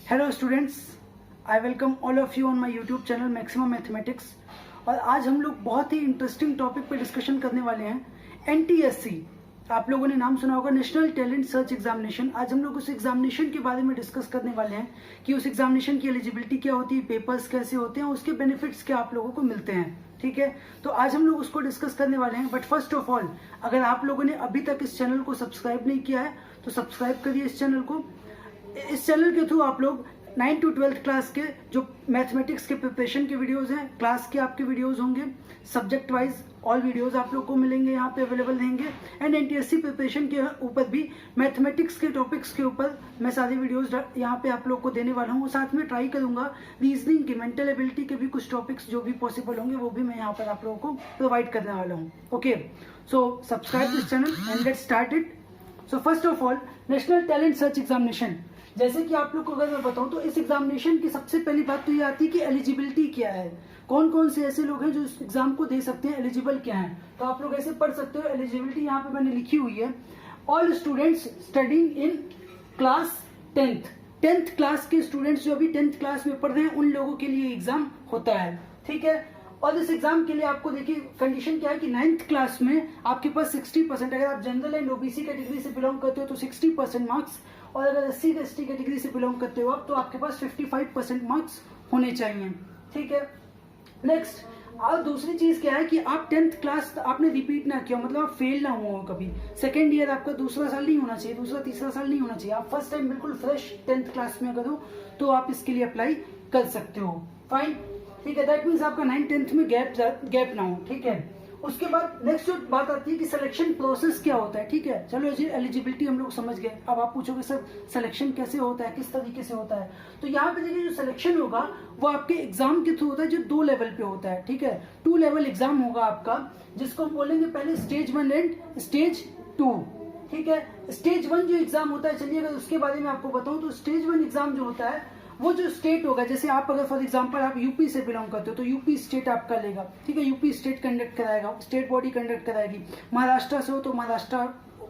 Hello students, I welcome all of you on my YouTube channel maximum mathematics. और आज हम लोग बहुत ही इंटरेस्टिंग टॉपिक पे डिस्कशन करने वाले हैं। एनटीएससी, आप लोगों ने नाम सुना होगा, नेशनल टैलेंट सर्च एग्जामिनेशन। आज हम लोग उस एग्जामिनेशन के बारे में डिस्कस करने वाले हैं कि उस एग्जामिनेशन की एलिजिबिलिटी क्या होती है, पेपर्स कैसे होते हैं, उसके बेनिफिट्स क्या आप लोगों को मिलते हैं। ठीक है, तो आज हम लोग उसको डिस्कस करने वाले हैं। बट फर्स्ट ऑफ ऑल, अगर आप लोगों ने अभी तक इस चैनल को सब्सक्राइब नहीं किया है तो सब्सक्राइब करिए इस चैनल को। इस चैनल के थ्रू आप लोग 9 to 12th क्लास के जो मैथमेटिक्स के प्रिपरेशन के वीडियोस हैं, क्लास के आपके वीडियोस होंगे, सब्जेक्ट वाइज ऑल वीडियोस आप लोग को मिलेंगे, यहाँ पे अवेलेबल रहेंगे। एंड एनटीएससी प्रिपरेशन के ऊपर भी मैथमेटिक्स के टॉपिक्स के ऊपर मैं सारे वीडियोस यहाँ पे आप लोग को देने वाला हूँ। साथ में ट्राई करूंगा रीजनिंग की, मेंटल एबिलिटी के भी कुछ टॉपिक्स जो भी पॉसिबल होंगे वो भी मैं यहाँ पर आप लोगों को प्रोवाइड करने वाला हूँ। Okay, so subscribe this channel and let's start it. So first of all, national talent search examination, जैसे कि आप लोग को अगर मैं बताऊं तो इस एग्जामिनेशन की सबसे पहली बात तो ये आती है कि एलिजिबिलिटी क्या है, कौन कौन से ऐसे लोग हैं जो इस एग्जाम को दे सकते हैं, एलिजिबल क्या है। तो आप लोग ऐसे पढ़ सकते हो, एलिजिबिलिटी यहाँ पे मैंने लिखी हुई है। All students studying in class 10th class के स्टूडेंट्स जो अभी 10th क्लास में पढ़ रहे हैं उन लोगों के लिए एग्जाम होता है। ठीक है, और इस एग्जाम के लिए आपको देखिए कंडीशन क्या है कि 9th क्लास में आपके पास 60%, अगर आप जनरल एंड ओबीसी कैटेगरी से बिलोंग करते हो तो 60% मार्क्स, और अगर SC ST कैटेगरी से बिलोंग करते हो आप तो आपके पास 55% मार्क्स होने चाहिए। ठीक है, नेक्स्ट, और दूसरी चीज क्या है कि आप 10th क्लास आपने रिपीट ना किया, मतलब आप फेल ना हुआ कभी। सेकेंड ईयर आपका दूसरा साल नहीं होना चाहिए, दूसरा तीसरा साल नहीं होना चाहिए। आप फर्स्ट टाइम बिल्कुल फ्रेश 10th क्लास में अगर हो तो आप इसके लिए अप्लाई कर सकते हो। फाइन, ठीक है, दैट मीन्स आपका 9th 10th में गैप ना हो। ठीक है, उसके बाद नेक्स्ट जो बात आती है कि सिलेक्शन प्रोसेस क्या होता है। ठीक है, चलो एलिजिबिलिटी हम लोग समझ गए। अब आप पूछोगे सर सिलेक्शन कैसे होता है, किस तरीके से होता है। तो यहाँ पे देखिए जो सिलेक्शन होगा वो आपके एग्जाम के थ्रू होता है जो 2 लेवल पे होता है। ठीक है, 2 लेवल एग्जाम होगा आपका, जिसको हम बोलेंगे पहले स्टेज 1 एंड स्टेज 2। ठीक है, स्टेज 1 जो एग्जाम होता है, चलिए अगर उसके बारे में आपको बताऊं तो स्टेज 1 एग्जाम जो होता है वो जो स्टेट होगा, जैसे आप अगर फॉर एग्जांपल आप यूपी से बिलोंग करते हो तो यूपी स्टेट आपका लेगा। ठीक है, यूपी स्टेट कंडक्ट कराएगा, स्टेट बॉडी कंडक्ट कराएगी। महाराष्ट्र से हो तो महाराष्ट्र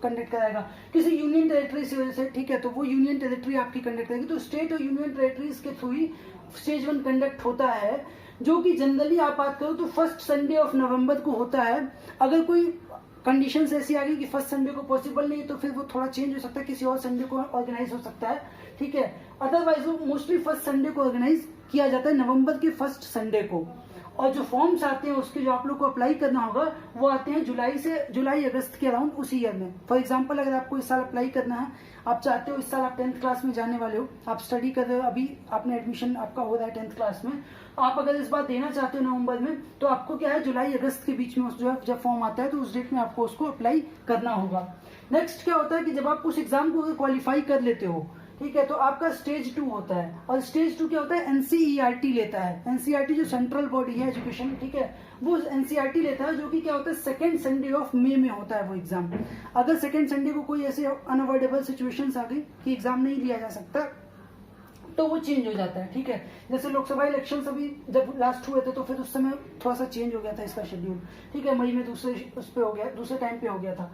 कंडक्ट कराएगा, किसी यूनियन टेरिटरी से, ठीक है, तो वो यूनियन टेरिटरी आपकी कंडक्ट करेगी। तो स्टेट और यूनियन टेरिटरीज के थ्रू ही स्टेज 1 कंडक्ट होता है, जो कि जनरली आप बात करो तो फर्स्ट संडे ऑफ नवंबर को होता है। अगर कोई कंडीशन ऐसी आ गई कि फर्स्ट संडे को पॉसिबल नहीं तो फिर वो थोड़ा चेंज हो सकता है, किसी और संडे को ऑर्गेनाइज हो सकता है। ठीक है, अदरवाइज वो मोस्टली फर्स्ट संडे को ऑर्गेनाइज किया जाता है, नवंबर के फर्स्ट संडे को। और जो फॉर्म्स आते हैं उसके जो आप लोग को अप्लाई करना होगा वो आते हैं जुलाई अगस्त के अराउंड उसी ईयर में। फॉर एग्जांपल अगर आपको इस साल अप्लाई करना है, आप चाहते हो इस साल आप 10th क्लास में जाने वाले हो, आप स्टडी कर रहे हो, अभी आपने एडमिशन आपका हो रहा है 10th क्लास में, आप अगर इस बार देना चाहते हो नवंबर में तो आपको क्या है जुलाई अगस्त के बीच में उस जो जब फॉर्म आता है तो उस डेट में आपको उसको अप्लाई करना होगा। नेक्स्ट क्या होता है कि जब आप उस एग्जाम को क्वालिफाई कर लेते हो, ठीक है, तो आपका स्टेज 2 होता है। और स्टेज 2 क्या होता है, एनसीईआरटी लेता है। एनसीईआरटी जो सेंट्रल बॉडी है एजुकेशन, ठीक है, वो एनसीईआरटी लेता है, जो कि क्या होता है सेकेंड संडे ऑफ मई में होता है वो एग्जाम। अगर सेकेंड संडे को कोई ऐसे अनअवॉइडेबल सिचुएशंस आ गई कि एग्जाम नहीं लिया जा सकता तो वो चेंज हो जाता है। ठीक है, जैसे लोकसभा इलेक्शन अभी जब लास्ट हुए थे तो फिर उस समय थोड़ा सा चेंज हो गया था इसका शेड्यूल। ठीक है, मई में दूसरे उस पे हो गया, दूसरे टाइम पे हो गया था।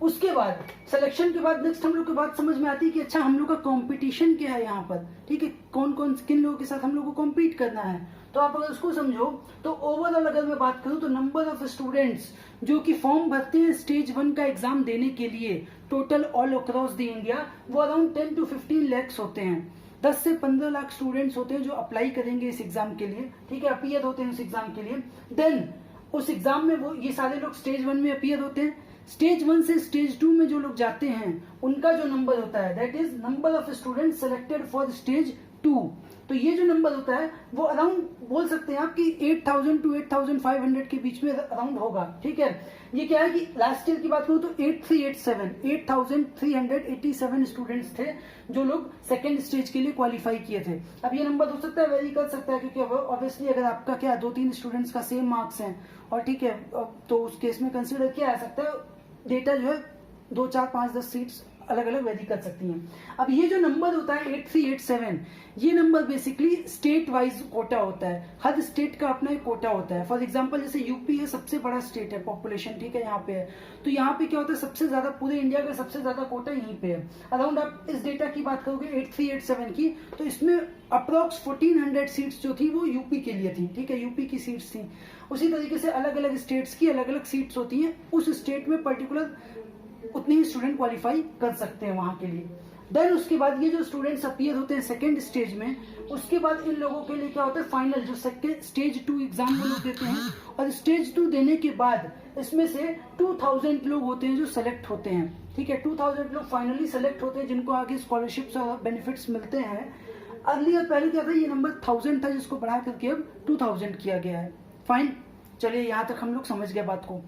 उसके बाद सिलेक्शन के बाद नेक्स्ट हम लोग की बात समझ में आती है कि अच्छा हम लोग का कंपटीशन क्या है यहाँ पर। ठीक है, कौन कौन किन लोगों के साथ हम लोग को कॉम्पीट करना है। तो आप अगर उसको समझो तो ओवरऑल अगर मैं बात करूं तो नंबर ऑफ स्टूडेंट्स जो कि फॉर्म भरते हैं स्टेज 1 का एग्जाम देने के लिए total all across the India वो अराउंड 10 to 15 lakhs होते हैं। 10 से 15 लाख स्टूडेंट्स होते हैं जो अप्लाई करेंगे इस एग्जाम के लिए। ठीक है, अपीयर होते हैं इस एग्जाम के लिए। देन उस एग्जाम में वो ये सारे लोग स्टेज 1 में अपीयर होते हैं। स्टेज 1 से स्टेज 2 में जो लोग जाते हैं उनका जो नंबर होता है that is number of student selected for stage 2। तो ये जो नंबर होता है वो अराउंड बोल सकते हैं आप कि 8000 to 8500 के बीच में अराउंड होगा। ठीक है, ये क्या है कि लास्ट ईयर की बात करूं तो 8387 स्टूडेंट्स थे जो लोग सेकेंड स्टेज के लिए क्वालिफाई किए थे। अब ये नंबर हो सकता है वेरी कर सकता है क्योंकि ऑब्वियसली अगर आपका क्या 2-3 स्टूडेंट्स का सेम मार्क्स हैं और ठीक है तो उस केस में कंसिडर किया जा सकता है डेटा जो है 2, 4, 5, 10 सीट्स अलग अलग वेरी कर सकती हैं। अब ये जो नंबर होता है 8387, ये number basically state wise quota होता है, हर स्टेट का अपना एक कोटा होता है। फॉर एग्जांपल जैसे यूपी है, सबसे बड़ा स्टेट है, पॉपुलेशन ठीक है यहाँ पे है, तो यहाँ पे क्या होता है सबसे ज्यादा पूरे इंडिया का सबसे ज्यादा कोटा यहीं पे है। अराउंड आप इस डेटा की बात करोगे 8387 की, तो इसमें अप्रोक्स 1400 सीट्स जो थी वो यूपी के लिए थी, ठीक है, यूपी की सीट्स थी। उसी तरीके से अलग अलग स्टेट्स की अलग अलग सीट्स होती हैं, उस स्टेट में पर्टिकुलर उतने ही स्टूडेंट क्वालिफाई कर सकते हैं वहां के लिए। देन उसके बाद ये जो स्टूडेंट्स अपीयर होते हैं सेकेंड स्टेज में, उसके बाद इन लोगों के लिए क्या होता है फाइनल जो सेकेंड स्टेज 2 एग्जाम वो लोग देते हैं, और स्टेज 2 देने के बाद इसमें से 2000 लोग होते हैं जो सेलेक्ट होते हैं, ठीक है, 2000 लोग फाइनली सेलेक्ट होते हैं जिनको आगे स्कॉलरशिप्स और बेनिफिट्स मिलते हैं। अर्लियर पहले क्या था, ये नंबर 1000 था जिसको बढ़ा करके अब 2000 किया गया है। फाइन, चलिए यहाँ तक हम लोग समझ गए बात को।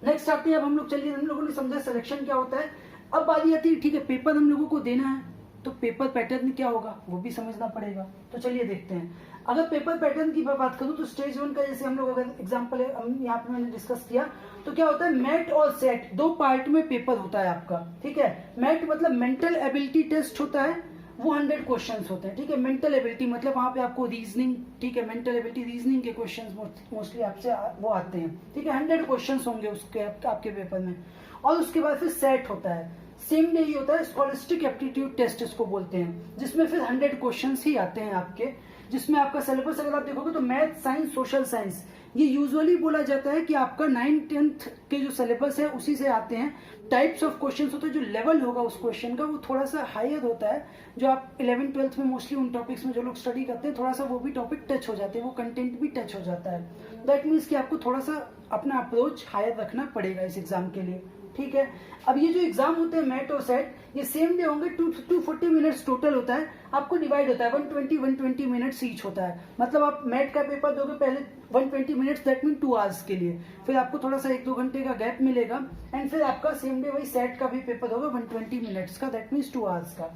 नेक्स्ट आते हैं, अब हम लोग चलिए, हम लोगों ने समझा सिलेक्शन क्या होता है। अब बारी आती है, ठीक है, पेपर हम लोगों को देना है, तो पेपर पैटर्न क्या होगा वो भी समझना पड़ेगा। तो चलिए देखते हैं। अगर पेपर पैटर्न की बात करूं तो स्टेज 1 का जैसे हम लोग अगर एग्जांपल है यहाँ पे मैंने डिस्कस किया, तो क्या होता है मैट और सेट 2 पार्ट में पेपर होता है आपका, ठीक है। मैट मतलब मेंटल एबिलिटी टेस्ट होता है, वो 100 क्वेश्चंस होते हैं, ठीक है। मेंटल एबिलिटी मतलब वहां पे आपको रीजनिंग, ठीक है, मेंटल एबिलिटी रीजनिंग के क्वेश्चंस मोस्टली आपसे वो आते हैं, ठीक है। 100 क्वेश्चंस होंगे उसके आपके पेपर में। और उसके बाद फिर सेट होता है, सेम डे ही होता है, स्कॉलस्टिक एप्टीट्यूड टेस्ट इसको बोलते हैं, जिसमें फिर 100 क्वेश्चंस ही आते हैं आपके, जिसमें आपका सिलेबस अगर आप देखोगे तो मैथ, साइंस, सोशल साइंस, ये यूजुअली बोला जाता है कि आपका 9th-10th के जो सिलेबस है उसी से आते हैं। टाइप्स ऑफ क्वेश्चंस होते हैं, जो लेवल होगा उस क्वेश्चन का वो थोड़ा सा हायर होता है, जो आप 11th-12th में मोस्टली उन टॉपिक्स में जो लोग स्टडी करते हैं थोड़ा सा वो भी टॉपिक टच हो जाते हैं, वो कंटेंट भी टच हो जाता है। दैट मीन्स कि आपको थोड़ा सा अपना अप्रोच हायर रखना पड़ेगा इस एग्जाम के लिए, ठीक है। अब ये जो एग्जाम होते हैं मैट और सेट, ये सेम डे होंगे, 240 मिनट्स टोटल होता है, आपको डिवाइड होता है 120 मिनट्स ईच होता है। मतलब आप मैट का पेपर दोगे पहले 120 मिनट्स, दैट मीन 2 आवर्स के लिए, फिर आपको थोड़ा सा 1-2 घंटे का गैप मिलेगा, एंड फिर आपका सेम डे वही सेट का भी पेपर होगा 120 मिनट्स का, दैट मीन्स 2 आवर्स का।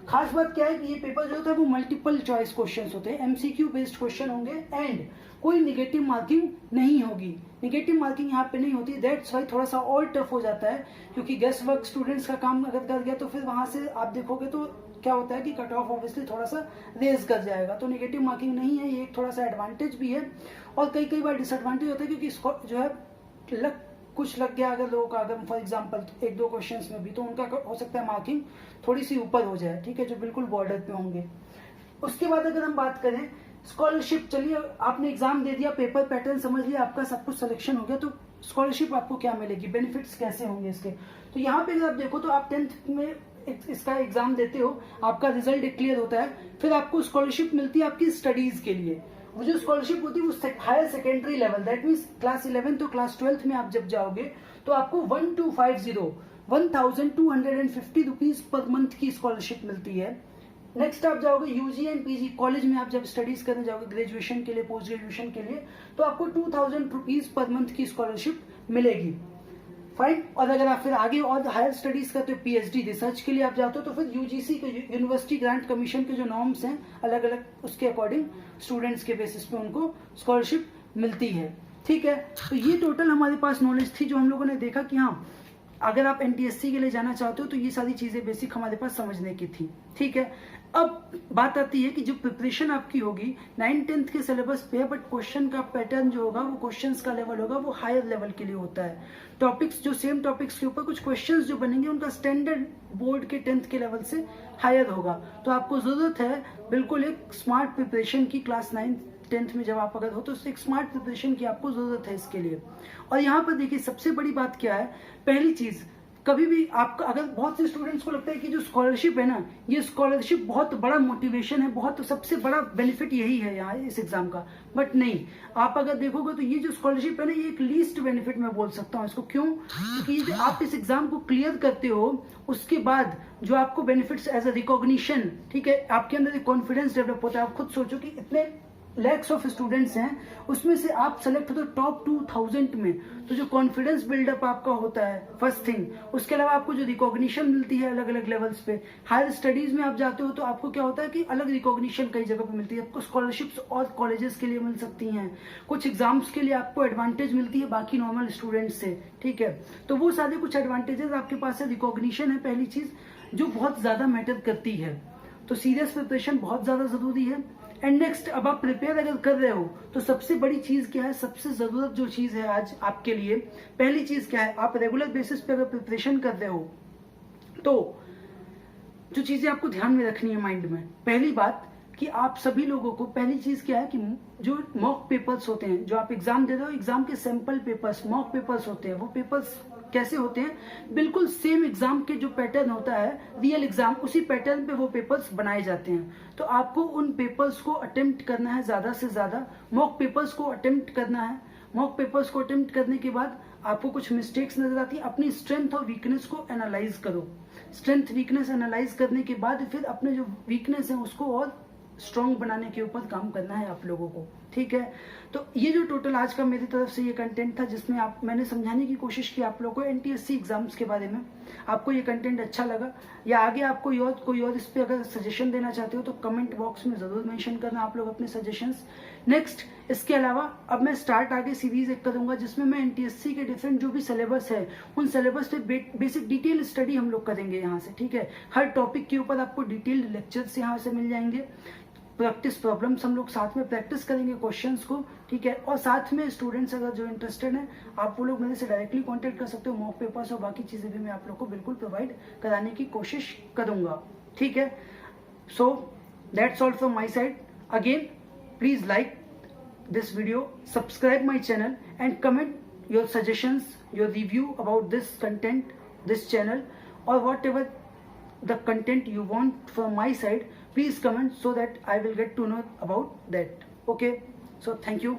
खास बात क्या है कि ये पेपर जो होता है वो मल्टीपल चॉइस क्वेश्चंस होते हैं, एमसीक्यू बेस्ड क्वेश्चन होंगे, एंड कोई निगेटिव मार्किंग नहीं होगी। निगेटिव मार्किंग यहाँ पे नहीं होती, दैट्स वाई थोड़ा सा और टफ हो जाता है, क्योंकि गेस्ट वर्क स्टूडेंट्स का काम अगर कर गया तो फिर वहां से आप देखोगे तो क्या होता है कि कट ऑफ ऑब्वियसली थोड़ा सा रेज कर जाएगा। तो निगेटिव मार्किंग नहीं है, ये एक थोड़ा सा एडवांटेज भी है, और कई बार डिसएडवांटेज होता है, क्योंकि जो है कुछ लग गया अगर लोगों का, अगर फॉर एग्जांपल 1-2 क्वेश्चंस में भी, तो उनका हो सकता है मार्किंग थोड़ी सी ऊपर हो जाए, ठीक है, जो बिल्कुल बॉर्डर पे होंगे। उसके बाद अगर हम बात करें स्कॉलरशिप, चलिए आपने एग्जाम दे दिया, पेपर पैटर्न समझ लिया, आपका सब कुछ सिलेक्शन हो गया, तो स्कॉलरशिप आपको क्या मिलेगी, बेनिफिट्स कैसे होंगे इसके। तो यहाँ पे अगर आप देखो तो आप 10th में इसका एग्जाम देते हो, आपका रिजल्ट डिक्लेयर होता है, फिर आपको स्कॉलरशिप मिलती है आपकी स्टडीज के लिए। वो जो स्कॉलरशिप होती है वो higher secondary level, that means class 11 तो क्लास 12th में आप जब जाओगे तो आपको 1250 रुपीज पर मंथ की स्कॉलरशिप मिलती है। नेक्स्ट आप जाओगे यूजी एंड पीजी कॉलेज में, आप जब स्टडीज करने जाओगे ग्रेजुएशन के लिए, पोस्ट ग्रेजुएशन के लिए, तो आपको 2000 रुपीज पर मंथ की स्कॉलरशिप मिलेगी। फाइन। और अगर आप फिर आगे और हायर स्टडीज करते हो, पीएचडी रिसर्च के लिए आप जाते हो, तो फिर यूजीसी के यूनिवर्सिटी ग्रांट कमीशन के जो नॉर्म्स हैं अलग अलग, उसके अकॉर्डिंग स्टूडेंट्स के बेसिस पे उनको स्कॉलरशिप मिलती है, ठीक है। तो ये टोटल हमारे पास नॉलेज थी जो हम लोगों ने देखा कि हाँ अगर आप एनटीएससी के लिए जाना चाहते हो तो ये सारी चीजें बेसिक हमारे पास समझने की थी, ठीक है। अब बात आती है कि जो प्रिपरेशन आपकी होगी 9th-10th के सिलेबस पे, बट क्वेश्चन का पैटर्न जो होगा, वो क्वेश्चंस का लेवल होगा, वो हायर लेवल के लिए होता है। टॉपिक्स जो सेम टॉपिक्स के ऊपर कुछ क्वेश्चंस जो बनेंगे उनका स्टैंडर्ड बोर्ड के 10th के लेवल से हायर होगा। तो आपको जरूरत है बिल्कुल एक स्मार्ट प्रिपरेशन की, क्लास 9th-10th में जब आप अगर हो तो एक स्मार्ट प्रिपरेशन की आपको जरूरत है इसके लिए। और यहाँ पर देखिए सबसे बड़ी बात क्या है, पहली चीज, कभी भी आपका, अगर बहुत से स्टूडेंट्स को लगता है कि जो स्कॉलरशिप है ना, ये स्कॉलरशिप बहुत बड़ा मोटिवेशन है, बहुत सबसे बड़ा बेनिफिट यही है यहाँ इस एग्जाम का, बट नहीं। आप अगर देखोगे तो ये जो स्कॉलरशिप है ना, ये एक लीस्ट बेनिफिट मैं बोल सकता हूँ इसको। क्यों? क्योंकि आप इस एग्जाम को क्लियर करते हो, उसके बाद जो आपको बेनिफिट्स एज अ रिकॉग्निशन, ठीक है, आपके अंदर एक कॉन्फिडेंस डेवलप होता है। आप खुद सोचो कि इतने लैक्स ऑफ स्टूडेंट्स हैं, उसमें से आप सेलेक्ट होते हो टॉप 2000 में, तो जो कॉन्फिडेंस बिल्डअप आपका होता है फर्स्ट थिंग, उसके अलावा आपको जो रिकॉग्निशन मिलती है अलग अलग लेवल्स पे, हायर स्टडीज में आप जाते हो तो आपको क्या होता है कि अलग रिकॉग्निशन कई जगह पे मिलती है, आपको स्कॉलरशिप्स और कॉलेजेस के लिए मिल सकती हैं, कुछ एग्जाम्स के लिए आपको एडवांटेज मिलती है बाकी नॉर्मल स्टूडेंट्स से, ठीक है। तो वो सारे कुछ एडवांटेजेस आपके पास है। रिकॉग्निशन है पहली चीज जो बहुत ज्यादा मैटर करती है, तो सीरियस प्रिपरेशन बहुत ज्यादा जरूरी है। एंड नेक्स्ट, अब आप प्रिपेयर अगर कर रहे हो तो सबसे बड़ी चीज क्या है, सबसे जरूरत जो चीज है आज आपके लिए, पहली चीज क्या है, आप रेगुलर बेसिस पे अगर प्रिपरेशन कर रहे हो तो जो चीजें आपको ध्यान में रखनी है माइंड में, पहली बात कि आप सभी लोगों को पहली चीज क्या है कि जो मॉक पेपर्स होते हैं, जो आप एग्जाम दे रहे हो, एग्जाम के सैंपल पेपर्स मॉक पेपर्स होते हैं, वो पेपर्स कैसे होते हैं, बिल्कुल सेम एग्जाम के जो पैटर्न होता है रियल एग्जाम, उसी पैटर्न पे वो पेपर्स बनाए जाते हैं। तो आपको उन पेपर्स को अटेम्प्ट करना है ज्यादा से ज्यादा, मॉक पेपर्स को अटेम्प्ट करना है। मॉक पेपर्स को अटेम्प्ट करने के बाद आपको कुछ मिस्टेक्स नजर आती है, अपनी स्ट्रेंथ और वीकनेस को एनालाइज करो। स्ट्रेंथ वीकनेस एनालाइज करने के बाद फिर अपने जो वीकनेस है उसको और स्ट्रॉन्ग बनाने के ऊपर काम करना है आप लोगों को, ठीक है। तो ये जो टोटल आज का मेरी तरफ से ये कंटेंट था जिसमें मैंने समझाने की कोशिश की आप लोगों को एनटीएससी एग्जाम्स के बारे में। आपको ये कंटेंट अच्छा लगा या आगे आपको कोई और इस पे अगर सजेशन देना चाहते हो तो कमेंट बॉक्स में जरूर मेंशन करना आप लोग अपने सजेशंस। नेक्स्ट, इसके अलावा अब मैं स्टार्ट आगे सीरीज एक करूंगा जिसमें मैं एनटीएससी के डिफरेंट जो भी सिलेबस है उन सिलेबस पे बेसिक डिटेल स्टडी हम लोग करेंगे यहाँ से, ठीक है। हर टॉपिक के ऊपर आपको डिटेल्ड लेक्चर्स यहाँ से मिल जाएंगे, प्रैक्टिस प्रॉब्लम्स हम लोग साथ में प्रैक्टिस करेंगे क्वेश्चंस को, ठीक है। और साथ में स्टूडेंट्स अगर जो इंटरेस्टेड हैं आप वो लोग मेरे से डायरेक्टली कांटेक्ट कर सकते हो, मॉक पेपर्स और बाकी चीजें भी मैं आप लोग को बिल्कुल प्रोवाइड कराने की कोशिश करूंगा, ठीक है। So that's all from my side. Again please like this video, subscribe my channel and comment your suggestions, your review about this content, this channel, or whatever the content you want from my side, please comment so that I will get to know about that. Okay, so thank you.